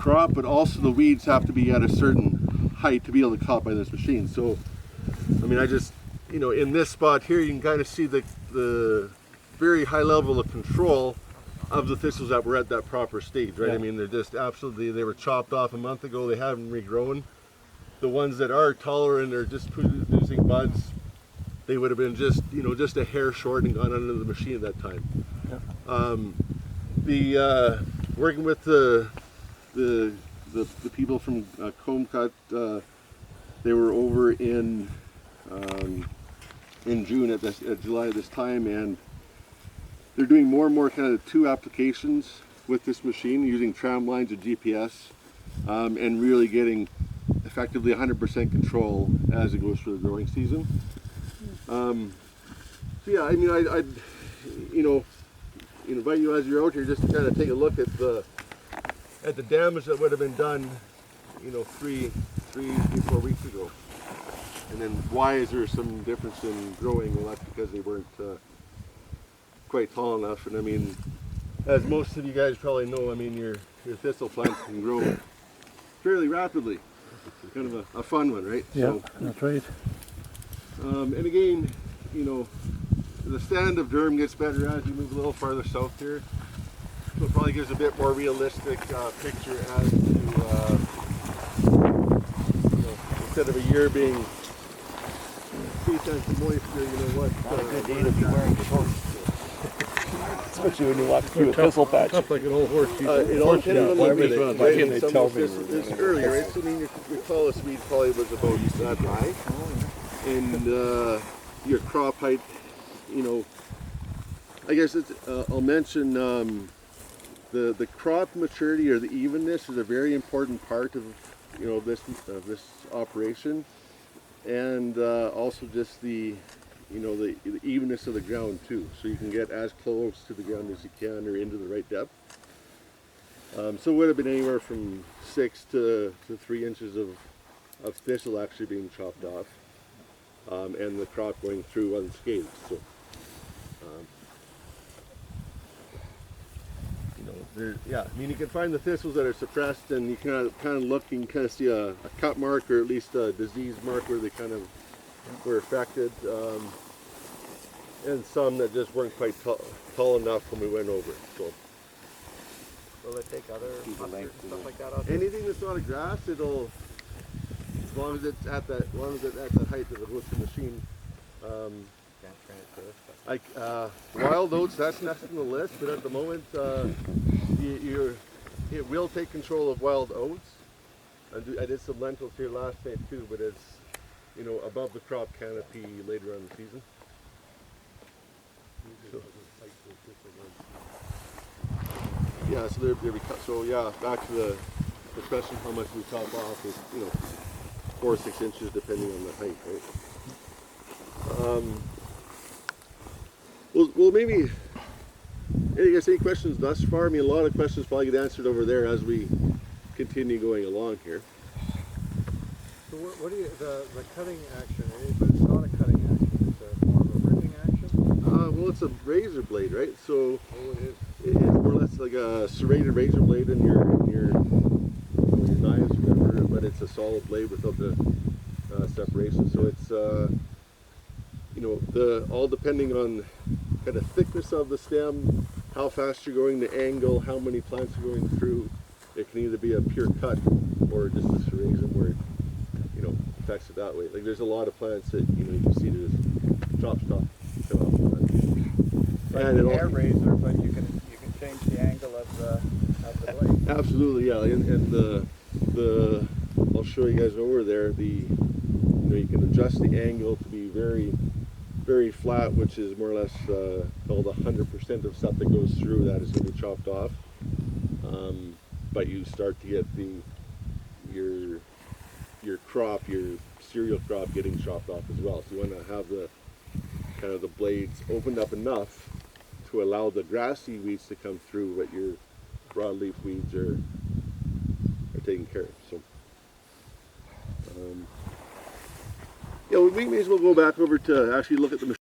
crop, but also the weeds have to be at a certain height to be able to cut by this machine. So, I mean, I just, you know, in this spot here, you can kind of see the very high level of control of the thistles that were at that proper stage, right? Yeah. I mean, they're just absolutely, they were chopped off a month ago. They haven't regrown. The ones that are taller and are just producing buds, they would have been just, you know, just a hair short and gone under the machine at that time. Yeah. Working with the people from Combcut, they were over in June at July at this time, and they're doing more and more kind of 2 applications with this machine using tram lines and GPS, and really getting effectively 100% control as it goes through the growing season. So yeah, I mean, I'd you know, invite you as you're out here just to kind of take a look at the damage that would have been done, you know, 3, 4 weeks ago. And then why is there some difference in growing? Well, that's because they weren't quite tall enough. And I mean, as most of you guys probably know, I mean, your thistle plants can grow fairly rapidly. It's kind of a fun one, right? Yeah, so, that's right. And again, you know, the stand of durum gets better as you move a little farther south here. So it probably gives a bit more realistic picture as to, you know, instead of a year being 3 times the moisture, you know what? Not a good day to be wearing shorts. Especially when you walk through a thistle patch. Tough like an old horse. It all depends on the minute. Why didn't they tell me this earlier, right? So I mean, your tallest weed probably was about that high. And your crop height, you know, I guess it's, I'll mention the crop maturity or the evenness is a very important part of, you know, this operation, and also just the, you know, the evenness of the ground too. So you can get as close to the ground as you can or into the right depth. So it would have been anywhere from 6 to 3 inches of thistle actually being chopped off, and the crop going through unscathed. So. Yeah, I mean, you can find the thistles that are suppressed, and you can kind of look, you can kind of see a cut mark or at least a disease mark where they kind of were affected, and some that just weren't quite tall enough when we went over it. So, will it take other stuff like that out there? Anything that's not a grass, it'll, as long as it's at that, height that it goes to the machine. Can't transfer this stuff. Wild oats, that's next on the list, but at the moment, it will take control of wild oats. I did some lentils here last night too, but it's, you know, above the crop canopy later on in the season. So, yeah, so there we cut. So yeah, back to the question, how much we chop off is, you know, 4 or 6 inches depending on the height, right? Well, maybe. I guess any questions thus far? I mean, a lot of questions probably get answered over there as we continue going along here. So what do you, the cutting action, but it's not a cutting action, it's more of a ripping action? Well, it's a razor blade, right? So Oh, it is. it's more or less like a serrated razor blade in your knives, or whatever, but it's a solid blade without the separation. So it's, you know, all depending on kind of thickness of the stem, how fast you're going, the angle, how many plants are going through. It can either be a pure cut or just a serration where it, you know, affects it that way. Like there's a lot of plants that, you know, you can see there's chop stuff cut off. And an air razor, but you can change the angle of the blade. Absolutely, yeah. And the I'll show you guys over there. You know, you can adjust the angle to be very, very flat, which is more or less called 100% of stuff that goes through that is going to be chopped off. But you start to get your crop, your cereal crop, getting chopped off as well. So you want to have the kind of the blades opened up enough to allow the grassy weeds to come through, but your broadleaf weeds are taken care of. So yeah, we may as well go back over to actually look at the machine.